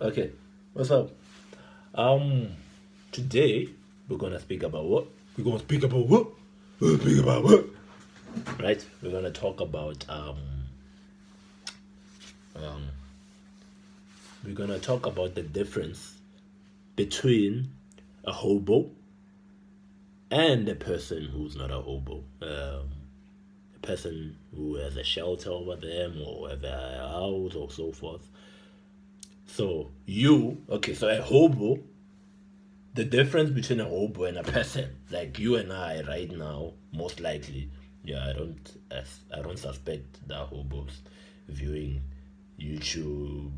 Okay, what's up? Today we're gonna speak about what? We're gonna speak about what? We're gonna speak about what? Right? We're gonna talk about um we're gonna talk about the difference between a hobo and a person who's not a hobo. A person who has a shelter over them or have a house or so forth. So so a hobo, the difference between a hobo and a person, like you and I right now, most likely, yeah, I don't suspect that hobos viewing YouTube,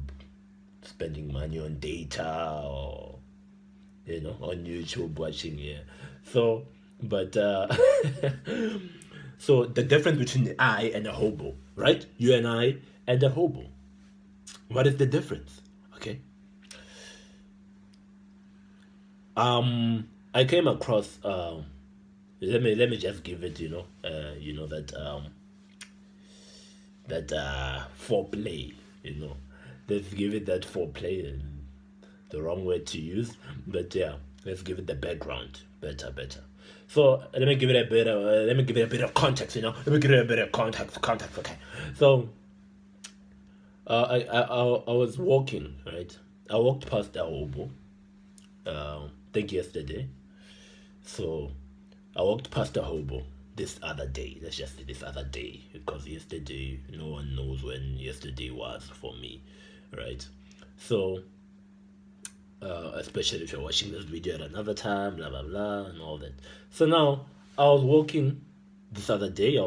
spending money on data or on YouTube watching, yeah. So, but so the difference between I and a hobo, right? You and I and a hobo. What is the difference? Okay. I came across let me just give it, that foreplay, let's give it that foreplay, the wrong word to use, but yeah, let's give it the background, better. So let me give it a bit of context, let me give it a bit of context, okay. So I was walking, right? I walked past a hobo, I think yesterday. So I walked past a hobo this other day. Let's just say this other day, because yesterday, no one knows when yesterday was for me, right? So, especially if you're watching this video at another time, blah blah blah, and all that. So now I was walking this other day. I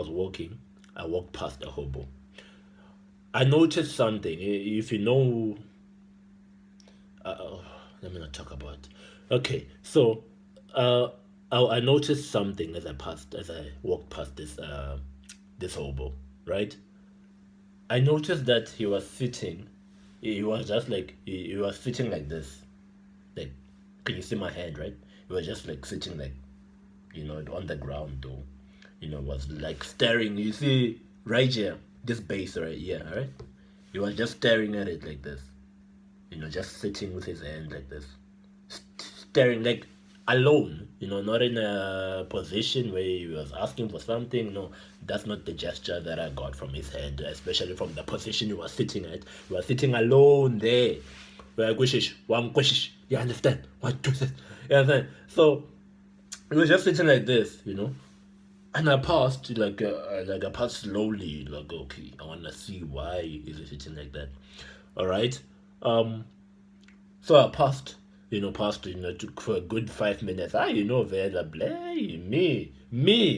walked past a hobo. I noticed something. If you know, let me not talk about. Okay, so I noticed something as I walked past this hobo, right? I noticed that he was sitting. He was just like he was sitting like this. Like, can you see my hand, right? He was just like sitting like, on the ground, though. Was like staring. You see right here, this base right here, right? He was just staring at it like this. Just sitting with his hand like this, staring like alone, not in a position where he was asking for something. No, that's not the gesture that I got from his hand, especially from the position he was sitting at. He was sitting alone there. Where one wishish, you understand? What do this? You understand? So he was just sitting like this, And I passed I passed slowly, like, okay, I wanna see why is he sitting like that. Alright. So I passed, took for a good 5 minutes. Vela blay, me.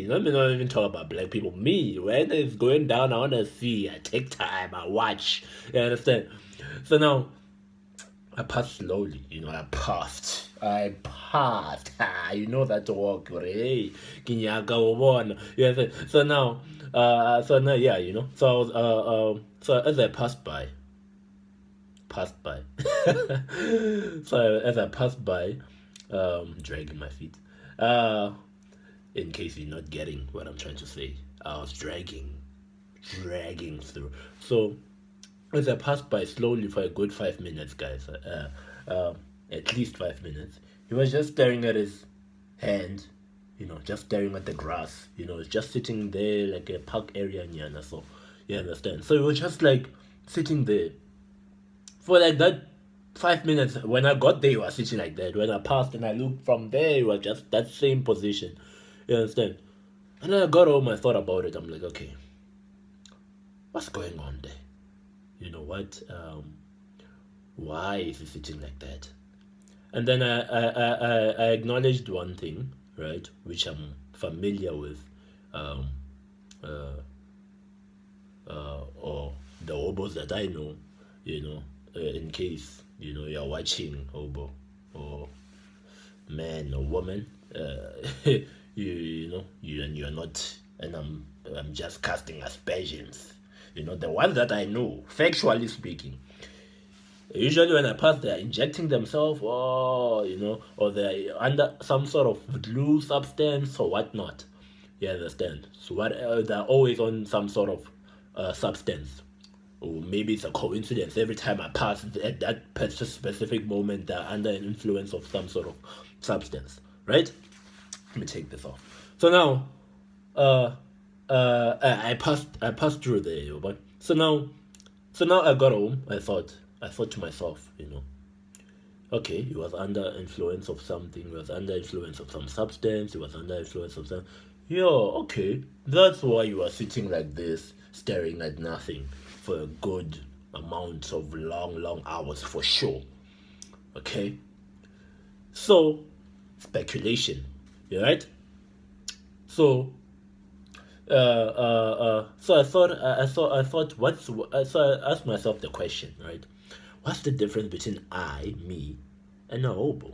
Let me not even talk about black people. Me, when it's going down, I wanna see. I take time, I watch. You understand? So now I passed slowly, I passed. You know that walk, hey, kinyaka ubona. Yeah. So now, yeah, So I was, so as I passed by. So as I passed by, dragging my feet. In case you're not getting what I'm trying to say, I was dragging through. So as I passed by slowly for a good 5 minutes, guys, at least 5 minutes, he was just staring at his hand, just staring at the grass, just sitting there like a park area nyana. So you understand. So he was just like sitting there for like that 5 minutes. When I got there, he was sitting like that. When I passed and I looked from there, he was just that same position. You understand? And then I got home, I thought about it. I'm like, okay, what's going on there? You know what? Why is he sitting like that? And then I acknowledged one thing, right, which I'm familiar with, or the hobos that I know, in case you're watching hobo or man or woman, you're not, and I'm just casting aspersions. The ones that I know, factually speaking, usually when I pass, they're injecting themselves, or they're under some sort of glue substance or whatnot. You understand? So they're always on some sort of substance. Or maybe it's a coincidence. Every time I pass at that specific moment, they're under an influence of some sort of substance, right? Let me take this off. So now, I passed through there, but so now I got home. I thought to myself, okay, he was under influence of something. He was under influence of some substance. He was under influence of some. Yeah, okay, that's why you are sitting like this, staring at nothing for a good amount of long hours for sure. Okay, so speculation, you right? So so I thought, so I asked myself the question, right? What's the difference between me, and a hobo?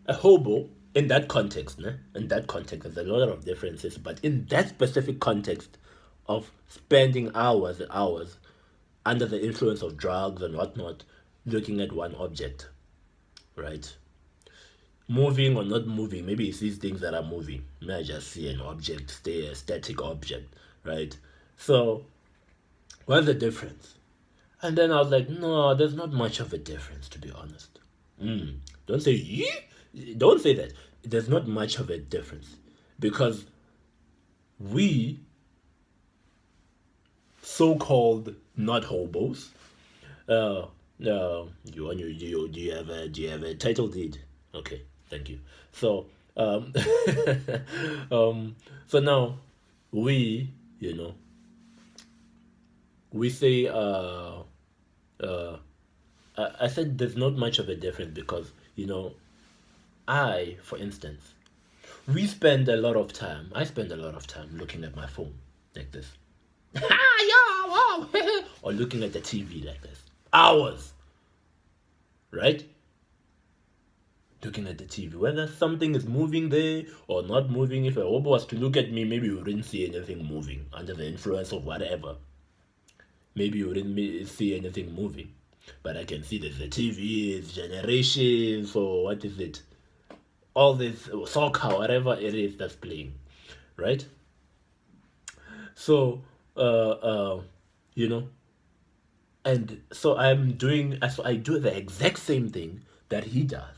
A hobo, in that context, né? In that context, there's a lot of differences, but in that specific context of spending hours and hours under the influence of drugs and whatnot, looking at one object, right? Moving or not moving, maybe it's these things that are moving. May I just see an object, stay a static object, right? So, what's the difference? And then I was like, no, there's not much of a difference, to be honest. Don't say, don't say that. There's not much of a difference. Because we, so called not hobos, do you have a title deed? Okay, thank you. So, so now we, we say, I said there's not much of a difference because, for instance, I spend a lot of time looking at my phone like this. Yeah, wow. Or looking at the TV like this. Hours. Right? Looking at the TV. Whether something is moving there or not moving. If a hobo was to look at me, maybe you wouldn't see anything moving under the influence of whatever. Maybe you wouldn't see anything moving. But I can see that the TV is generations, or what is it? All this soccer, whatever it is that's playing. Right? So, and so I do the exact same thing that he does.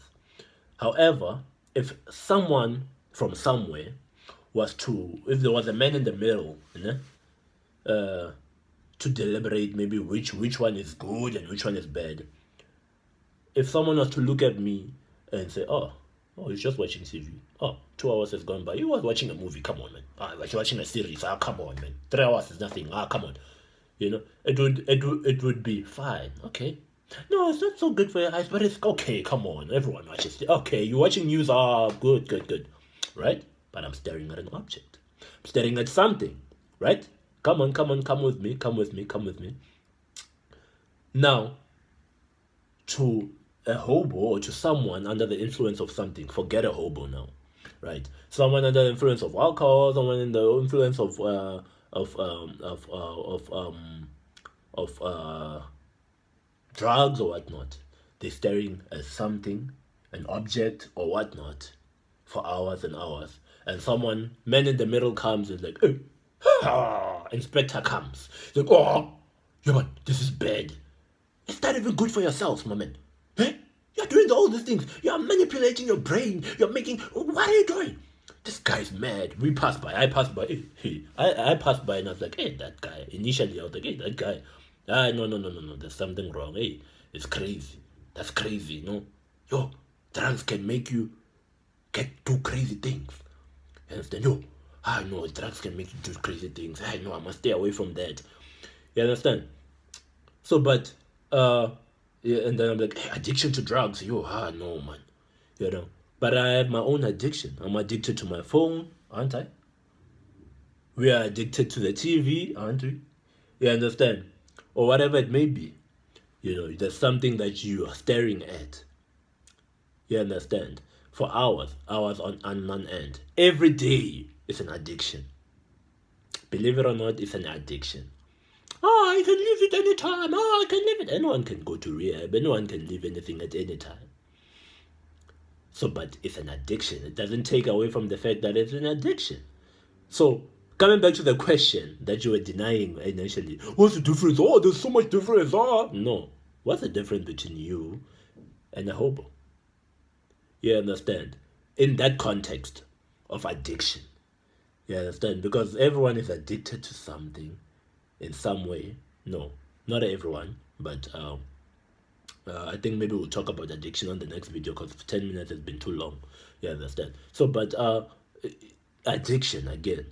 However, if someone from somewhere if there was a man in the middle, to deliberate maybe which one is good and which one is bad. If someone was to look at me and say, oh, he's just watching TV. Oh, 2 hours has gone by. He was watching a movie. Come on, man. Like watching a series. Come on, man. 3 hours is nothing. Come on. It would be fine. Okay. No, it's not so good for your eyes, but it's okay. Come on, everyone watches it. Okay, you're watching news. Good. Right? But I'm staring at an object. I'm staring at something. Right? Come on, come with me. Now, to a hobo or to someone under the influence of something, forget a hobo now, right? Someone under the influence of alcohol, someone in the influence of drugs or whatnot. They're staring at something, an object or whatnot, for hours and hours. And man in the middle comes and is like, hey, inspector comes. He's like, oh, yeah, man, this is bad. Is that even good for yourself, my man? Eh? You're doing all these things. You're manipulating your brain. What are you doing? This guy's mad. I passed by. I passed by and I was like, hey, that guy. Initially, I was like, hey, that guy. No. There's something wrong. Hey, it's crazy. That's crazy, Yo, drugs can make you do crazy things. You understand? Yo, I know drugs can make you do crazy things. I know I must stay away from that. You understand? So, but, yeah, and then I'm like, hey, addiction to drugs. Yo, no, man. But I have my own addiction. I'm addicted to my phone, aren't I? We are addicted to the TV, aren't we? You understand? Or whatever it may be. There's something that you are staring at. You understand? For hours on end. Every day is an addiction. Believe it or not, it's an addiction. Oh, I can leave it anytime. Oh, I can leave it. Anyone can go to rehab. Anyone can leave anything at any time. So, but it's an addiction. It doesn't take away from the fact that it's an addiction. So, coming back to the question that you were denying initially, what's the difference? Oh, there's so much difference. Oh, no. What's the difference between you and a hobo? You understand? In that context of addiction. You understand? Because everyone is addicted to something in some way. No, not everyone, but I think maybe we'll talk about addiction on the next video because 10 minutes has been too long. You understand? So, but addiction again.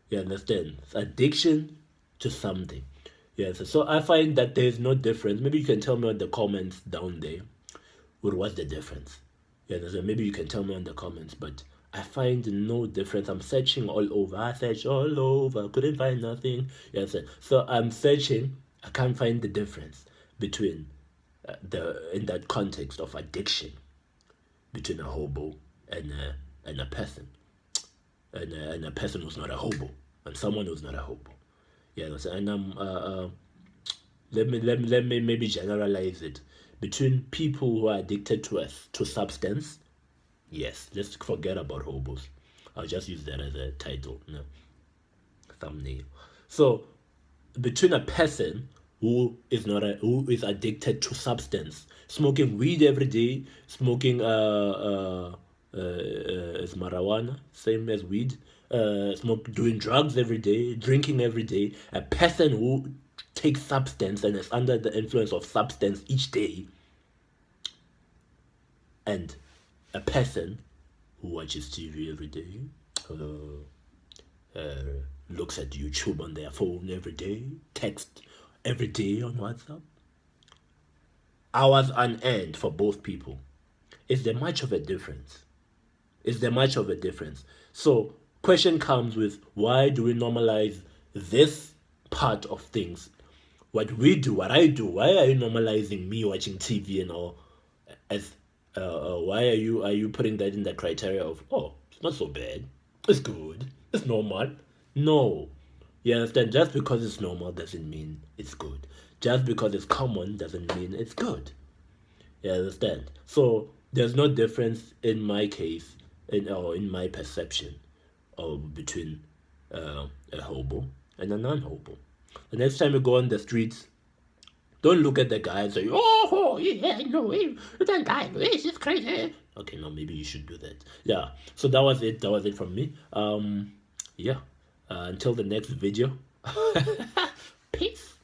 You understand? Addiction to something. Yes. So I find that there is no difference. Maybe you can tell me in the comments down there. What's the difference? You understand? Maybe you can tell me in the comments. But I find no difference. I'm searching all over. I searched all over. Couldn't find nothing. Yes. So I'm searching. I can't find the difference between in that context of addiction between a hobo and a person and a person who's not a hobo and someone who's not a hobo. Yeah, and let me maybe generalize it between people who are addicted to substance. Yes, let's forget about hobos. I'll just use that as a title, no, thumbnail. So between a person who is addicted to substance, smoking weed every day, smoking is marijuana same as weed, doing drugs every day, drinking every day, a person who takes substance and is under the influence of substance each day, and a person who watches TV every day, looks at YouTube on their phone every day, text every day on WhatsApp, hours on end for both people. Is there much of a difference? Is there much of a difference? So question comes with, why do we normalize this part of things? What we do, what I do, why are you normalizing me watching TV and all? As why are you putting that in the criteria of, oh, it's not so bad, it's good, it's normal? No. You understand? Just because it's normal doesn't mean it's good. Just because it's common doesn't mean it's good. You understand? So there's no difference in my case, in my perception, between a hobo and a non-hobo. The next time you go on the streets, don't look at the guy and say, oh, yeah, no, that guy, he's just crazy. Okay, no, maybe you should do that. Yeah, so that was it. That was it from me. Yeah, until the next video. Peace.